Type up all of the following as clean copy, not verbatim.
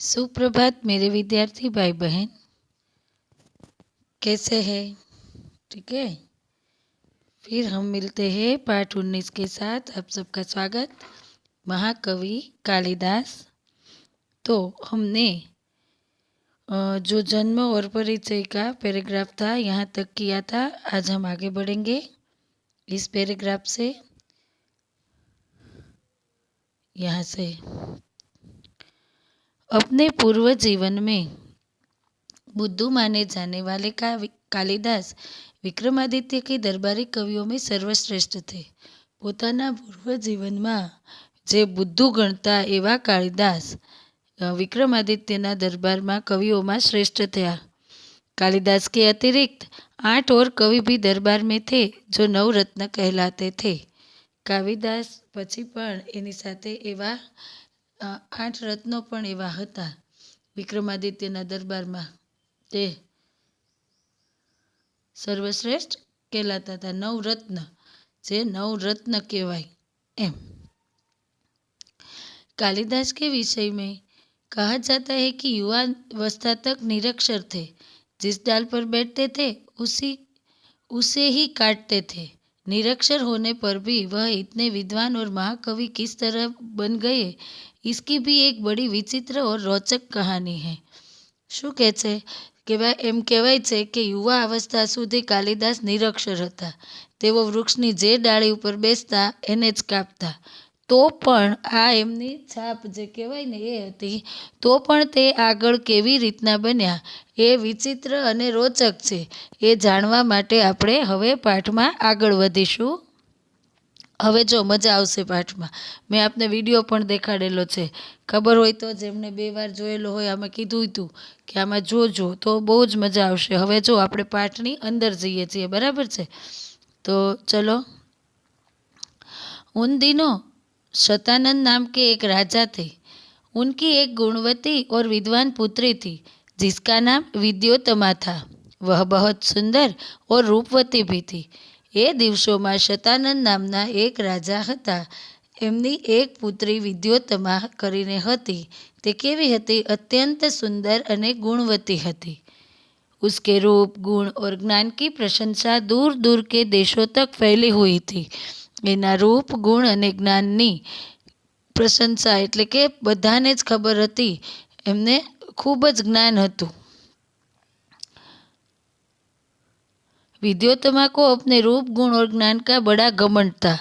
सुप्रभात मेरे विद्यार्थी भाई बहन, कैसे हैं? ठीक है। फिर हम मिलते हैं पाठ 19 के साथ। आप सबका स्वागत। महाकवि कालिदास। तो हमने जो जन्म और परिचय का पैराग्राफ था यहाँ तक किया था। आज हम आगे बढ़ेंगे इस पैराग्राफ से। यहाँ से अपने पूर्व जीवन में बुद्धू माने जाने वाले कालिदास विक्रमादित्य के दरबारी कवियों में सर्वश्रेष्ठ थे। પોતાના પૂર્વ જીવનમાં જે બુદ્ધુ ગણતા એવા કાલિદાસ विक्रमादित्यના दरबार में कवियों में श्रेष्ठ थे। कालिदास के अतिरिक्त 8 और कवि भी दरबार में थे जो नवरत्न कहलाते थे। कालिदास पछी पण एनी साथे एवा 8 रत्नों पण एवा हता विक्रमादित्यना दरबार में। ते सर्वश्रेष्ठ कहलाता था। नवरत्न जे नवरत्न कहवाय एम। कालिदास के विषय में कहा जाता है कि युवा अवस्था तक निरक्षर थे। जिस डाल पर बैठते थे उसे ही काटते थे। निरक्षर होने पर भी वह इतने विद्वान और महाकवि किस तरह बन गए, इसकी भी एक बड़ी विचित्र और रोचक कहानी है। શું કહે છે કે એમ કહેવાય છે કે યુવા અવસ્થા સુધી કાલિદાસ નિરક્ષર હતા। તેઓ વૃક્ષની જે ડાળી ઉપર બેસતા એને જ કાપતા। તો પણ આ એમની છાપ જે કહેવાય ને એ હતી। તો પણ તે આગળ કેવી રીતના બન્યા એ વિચિત્ર અને રોચક છે। એ જાણવા માટે આપણે હવે પાઠમાં આગળ વધીશું। હવે જો મજા આવશે પાઠમાં। મેં આપને વિડીયો પણ દેખાડેલો છે। ખબર હોય તો જેમણે 2 વાર જોયેલો હોય આમાં કીધું હતું કે આમાં જોજો તો બહુ જ મજા આવશે। હવે જો આપણે પાઠની અંદર જઈએ છીએ, બરાબર છે? તો ચલો। उन दिनों शतानंद नाम के एक राजा थे। उनकी एक गुणवती और विद्वान पुत्री थी जिसका नाम विद्योत्तमा था। वह बहुत सुंदर और रूपवती भी थी। એ દિવસોમાં શતાનંદ નામના એક રાજા હતા। એમની એક પુત્રી વિદ્યોત્તમા કરીને હતી। તે કેવી હતી? અત્યંત સુંદર અને ગુણવતી હતી। उसके रूप, गुण और ज्ञान की प्रशंसा दूर दूर के देशों तक फैली हुई थी। એના રૂપ, ગુણ અને જ્ઞાનની પ્રશંસા એટલે કે બધાને જ ખબર હતી। એમને ખૂબ જ જ્ઞાન હતું। विद्योत्तमा को अपने रूप, गुण और ज्ञान का बड़ा घमंड था।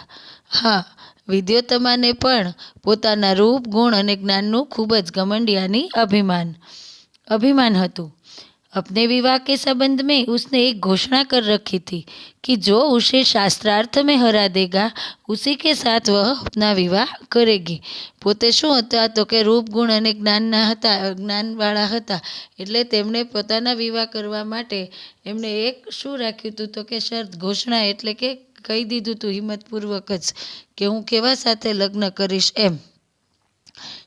हाँ, विद्योत्तमाने पण पोताना रूप, गुण और ज्ञानનું ખૂબ જ घमंड यानी अभिमान હતું। अपने विवाह के संबंध में उसने एक घोषणा कर रखी थी कि जो उसे शास्त्रार्थ में हरा देगा उसी के साथ वह अपना विवाह करेगी। પોતે શું હતા તો કે રૂપ, ગુણ અને જ્ઞાનવાળા હતા। એટલે તેમણે પોતાના વિવાહ કરવા માટે એમણે એક શું રાખ્યું હતું તો કે શરત, ઘોષણા એટલે કે કહી દીધું હતું હિંમતપૂર્વક જ કે હું કેવા સાથે લગ્ન કરીશ એમ।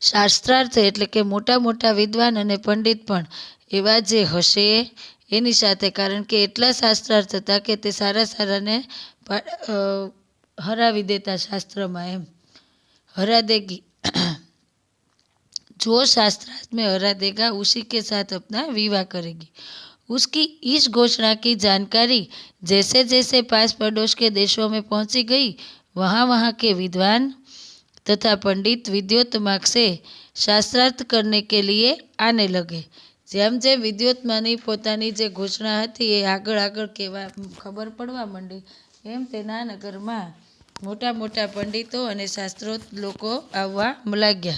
શાસ્ત્રાર્થ એટલે કે મોટા મોટા વિદ્વાન અને પંડિત પણ એવા જે હશે એની સાથે, કારણ કે એટલા શાસ્ત્રાર્થ હતા કે તે સારાને હરાવી દેતા શાસ્ત્રમાં એમ। हरा देगी जो शास्त्रार्थ में हरा देगा उसी के साथ अपना विवाह करेगी। उसकी इस घोषणा की जानकारी जैसे जैसे पास पड़ोस के देशों में पहुंची गई, वहाँ वहाँ के विद्वान तथा पंडित विद्योत्तमा से शास्त्रार्थ करने के लिए आने लगे। જેમ જેમ વિદ્યોત્તમાની પોતાની જે ઘોષણા હતી એ આગળ આગળ ખબર પડવા માંડી, એમ તેના નગરમાં મોટા મોટા પંડિતો અને શાસ્ત્રોત લોકો આવવા લાગ્યા।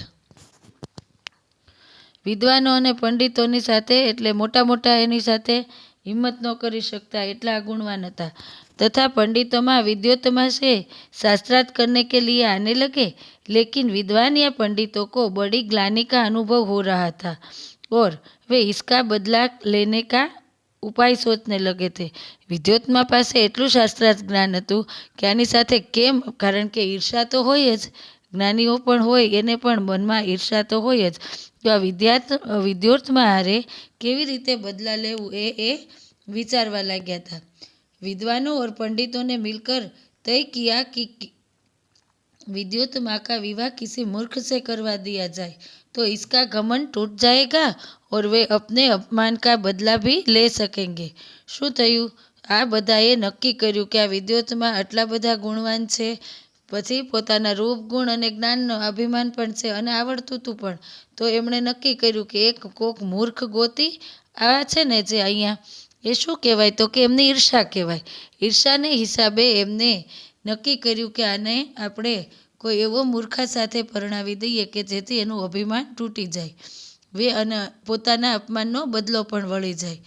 વિદ્વાનો અને પંડિતોની સાથે એટલે મોટા મોટા એની સાથે હિંમત ન કરી શકતા એટલા ગુણવાન હતા। तथा पंडितों में विद्योत्तमा से शास्त्रार्थ करने के लिए आने लगे, लेकिन विद्वान या पंडितों को बड़ी ग्लानि का अनुभव हो रहा था और वे इसका बदला लेने का उपाय सोचने लगे थे। विद्योत्तमा पासे एटલું શાસ્ત્રાર્થ જ્ઞાન હતું કે આની સાથે કેમ, કારણ કે ઈર્ષા તો હોય જ, જ્ઞાનીઓ પણ હોય એને પણ મનમાં ઈર્ષા તો હોય જ। તો આ વિદ્યોત્તમા હારે કેવી રીતે બદલા લેવું એ વિચારવા લાગ્યા હતા। विद्वानों और पंडितों ने मिलकर तय किया कि विद्योत्तमा का विवाह किसी मूर्ख से करवा दिया जाए तो इसका घमंड टूट जाएगा और वे अपने अपमान का बदला भी ले सकेंगे। શું થયું? આ બધાએ નક્કી કર્યું કે આ વિદ્યોતમાં આટલા બધા ગુણવાન છે, પછી પોતાના રૂપ, ગુણ અને જ્ઞાનનો અભિમાન પણ છે અને આવડતું હતું પણ. તો એમણે નક્કી કર્યું કે એક કોક મૂર્ખ ગોતી આ છે ને જે અહીંયા, એ શું કહેવાય? તો કે એમની ઈર્ષા કહેવાય. ઈર્ષાને હિસાબે એમને નક્કી કર્યું કે આને આપણે કોઈ એવો મૂર્ખા સાથે પરણાવી દઈએ કે જેથી એનું અભિમાન તૂટી જાય, वे અને પોતાના अपमान बदलो पण वળી जाए।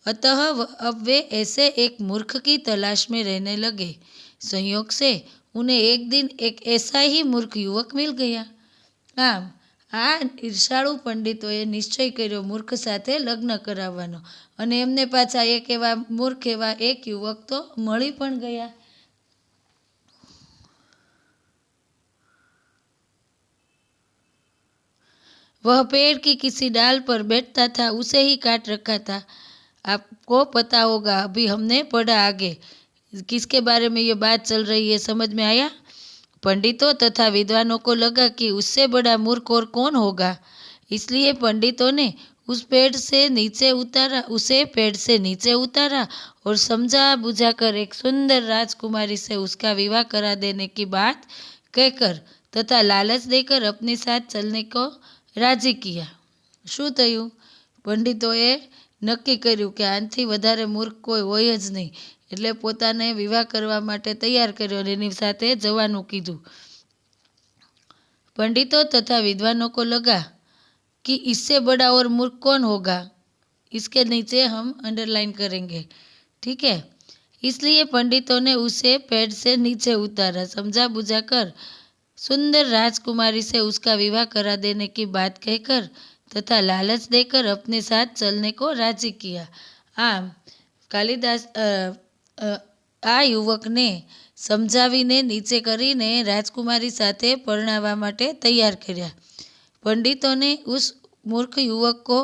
अतः अब वे ऐसे एक मूर्ख की तलाश में रहने लगे। संयोग से उन्हें एक दिन एक ऐसा ही मूर्ख युवक मिल गया। આમ આ ઈર્ષાળુ પંડિતોએ નિશ્ચય કર્યો મૂર્ખ સાથે લગ્ન કરાવવાનો, અને એમને પાછા એક એવા મૂર્ખ એવા એક યુવક તો મળી પણ ગયા। वह पेड़ की किसी डाल पर बैठता था, उसे ही काट रखा था। आपको पता होगा, अभी हमने पढ़ा आगे किसके बारे में ये बात चल रही है, समझ में आया? पंडितों तथा विद्वानों को लगा कि उससे बड़ा मूर्ख और कौन होगा, इसलिए पंडितों ने उसे पेड़ से नीचे उतारा और समझा बुझाकर एक सुंदर राजकुमारी से उसका विवाह करा देने की बात कहकर तथा लालच देकर अपने साथ चलने को રાજી કિયા। શું થયું? પંડિતોએ નક્કી કર્યું કે આનાથી વધારે મૂર્ખ કોઈ હોય જ નહીં, એટલે પોતાને વિવાહ કરવા માટે તૈયાર કર્યો અને એની સાથે જવાનું કીધું। पंडितों तथा विद्वानों को लगा कि इससे बड़ा और मूर्ख कौन होगा, इसके नीचे हम अंडरलाइन करेंगे, ठीक है। इसलिए पंडितों ने उसे पेड़ से नीचे उतारा, समझा बुझाकर सुंदर राजकुमारी से उसका विवाह करा देने की बात कहकर तथा लालच देकर अपने साथ चलने को राजी किया। आम कालिदास आ युवकने समझावीने नीचे करीने राजकुमारी साथे परणावा माटे तैयार कर्या। पंडितों ने उस मूर्ख युवक को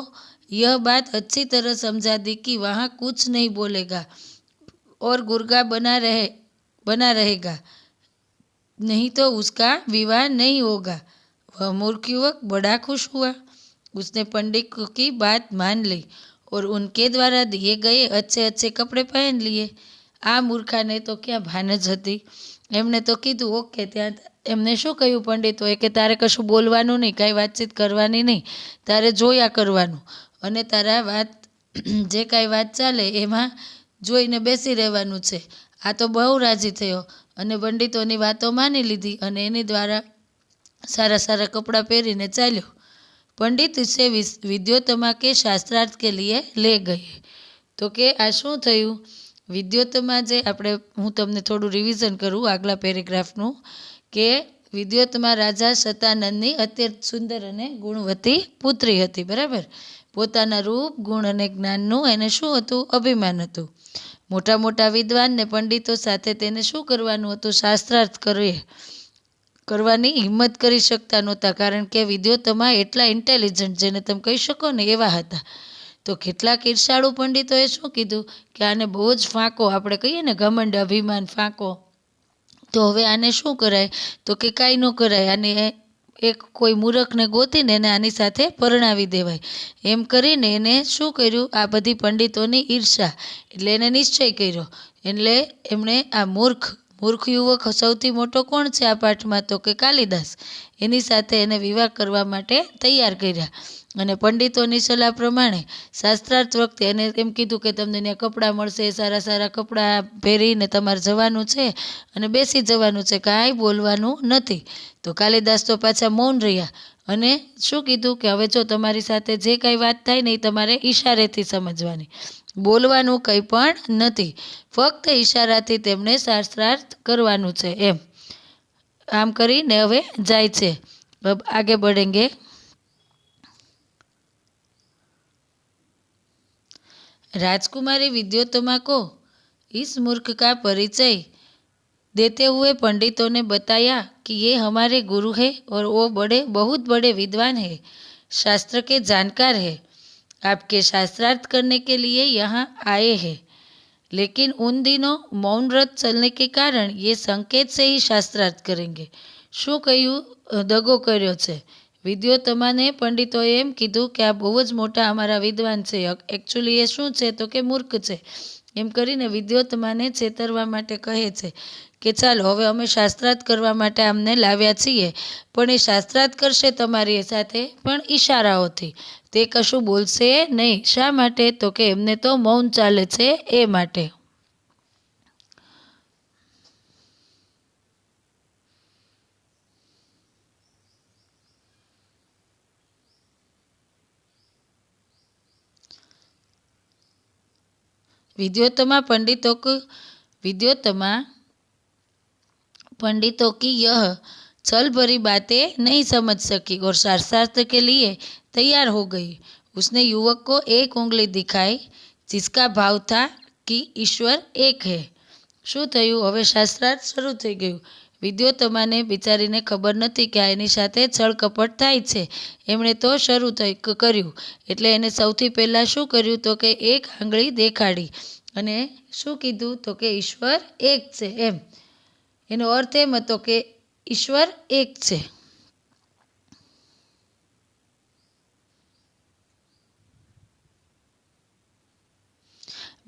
यह बात अच्छी तरह समझा दी कि वहाँ कुछ नहीं बोलेगा और गुर्गा बना रहेगा, नहीं तो उसका विवाह नहीं होगा। वह मूर्ख युवक बड़ा खुश हुआ। उसने पंडित की बात मान ली और उनके द्वारा दिए गए अच्छे अच्छे कपड़े पहन लिए। आ मूर्खाने तो क्या भान ज हती, एमने तो कीधुं ओके। त्यां एमने शुं कह्युं पंडितोए के तारे कशुं बोलवानुं नहीं, कांई वातचीत करवानी नहीं, तारे जोया करवानुं अने तारा वात जे कांई वात चाले एमां जोईने बेसी रहेवानुं छे। आ तो बहु राजी थयो અને પંડિતોની વાતો માની લીધી અને એની દ્વારા સારા સારા કપડાં પહેરીને ચાલ્યો। पंडित इसे विद्योत्तमा के शास्त्रार्थ के लिए ले गए। तो के आ शुं थयुं? विद्योत्तमा जे आपणे हूँ तमने थोड़ुं रिविजन करूँ आगला पेरेग्राफनुं के विद्योत्तमा राजा शतानंदनी अत्यंत सुंदर अने गुणवती पुत्री हती, बराबर। पोताना रूप, गुण अने ज्ञाननुं एने शुं हतुं? अभिमान हतुं। मोटा मोटा विद्वान ने पंडितों साथे तेने शुं करवानुं हतुं? शास्त्रार्थ करवानी हिम्मत करी शकता नहोता, कारण के विद्योत्तमा एटला इंटेलिजंट जेने तमे कही शको ने एवा हता। तो કેટલાક ઈર્ષાળુ પંડિતોએ શું કીધું કે આને બહુ જ ફાંકો, આપણે કહીએ ને ઘમંડ, અભિમાન, ફાંકો, તો હવે આને શું કરાય? તો કે કાંઈ ન કરાય, આને એક કોઈ મૂર્ખને ગોતીને એને આની સાથે પરણાવી દેવાય, એમ કરીને એને શું કર્યું? આ બધી પંડિતોની ઈર્ષા, એટલે એને નિશ્ચય કર્યો। એટલે એમણે આ મૂર્ખ યુવક સૌથી મોટો કોણ છે આ પાઠમાં? તો કે કાલિદાસ, એની સાથે એને વિવાહ કરવા માટે તૈયાર કર્યા। અને પંડિતોની સલાહ પ્રમાણે શાસ્ત્રાર્થ વખતે એને એમ કીધું કે તમને ત્યાં કપડાં મળશે, સારા સારા કપડાં પહેરીને તમારે જવાનું છે અને બેસી જવાનું છે, કાંઈ બોલવાનું નથી। તો કાલિદાસ તો પાછા મૌન રહ્યા અને શું કીધું કે હવે જો તમારી સાથે જે કાંઈ વાત થાય ને એ તમારે ઈશારેથી સમજવાની, બોલવાનું કંઈ પણ નથી, ફક્ત ઈશારાથી તેમણે શાસ્ત્રાર્થ કરવાનું છે એમ। આમ કરીને હવે જાય છે। अब आगे बढ़ेंगे। राजकुमारी विद्योत्तमा को इस मूर्ख का परिचय देते हुए पंडितों ने बताया कि ये हमारे गुरु है और वो बहुत बड़े विद्वान है, शास्त्र के जानकार है, आपके शास्त्रार्थ करने के लिए यहाँ आए हैं। लेकिन उन दिनों मौन व्रत चलने के कारण ये संकेत से ही शास्त्रार्थ करेंगे। શું કહ્યું? દગો કર્યો છે। વિદ્યોત્તમા ને પંડિતોએ એમ કીધું કે આ બહુ જ મોટા અમારા વિદ્વાન છે, એકચ્યુઅલી એ શું છે તો કે મૂર્ખ છે. એમ કરીને વિદ્યોત્તમાને છેતરવા માટે કહે છે કે ચાલો હવે અમે શાસ્ત્રાર્થ કરવા માટે આમને લાવ્યા છીએ, પણ એ શાસ્ત્રાર્થ કરશે તમારી સાથે પણ ઈશારાઓથી, તે કશું બોલશે નહીં. શા માટે તો કે એમને તો મૌન ચાલે છે એ માટે. विद्योत्तमा पंडितों की यह छल भरी बातें नहीं समझ सकी और शास्त्रार्थ के लिए तैयार हो गई. उसने युवक को एक उंगली दिखाई जिसका भाव था कि ईश्वर एक है. શું થયું? હવે શાસ્ત્રાર્થ શરૂ થઈ ગયું. વિદ્યોત્તમાને બિચારીને ખબર નથી કે આ એની સાથે છળકપટ થાય છે. એમણે તો શરૂ કર્યું એટલે એને સૌથી પહેલાં શું કર્યું તો કે એક આંગળી દેખાડી અને શું કીધું તો કે ઈશ્વર એક છે એમ. એનો અર્થ એમ હતો કે ઈશ્વર એક છે.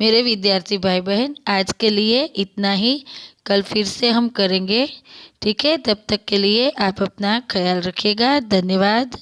मेरे विद्यार्थी भाई बहन, आज के लिए इतना ही. कल फिर से हम करेंगे. ठीक है, तब तक के लिए आप अपना ख्याल रखिएगा. धन्यवाद.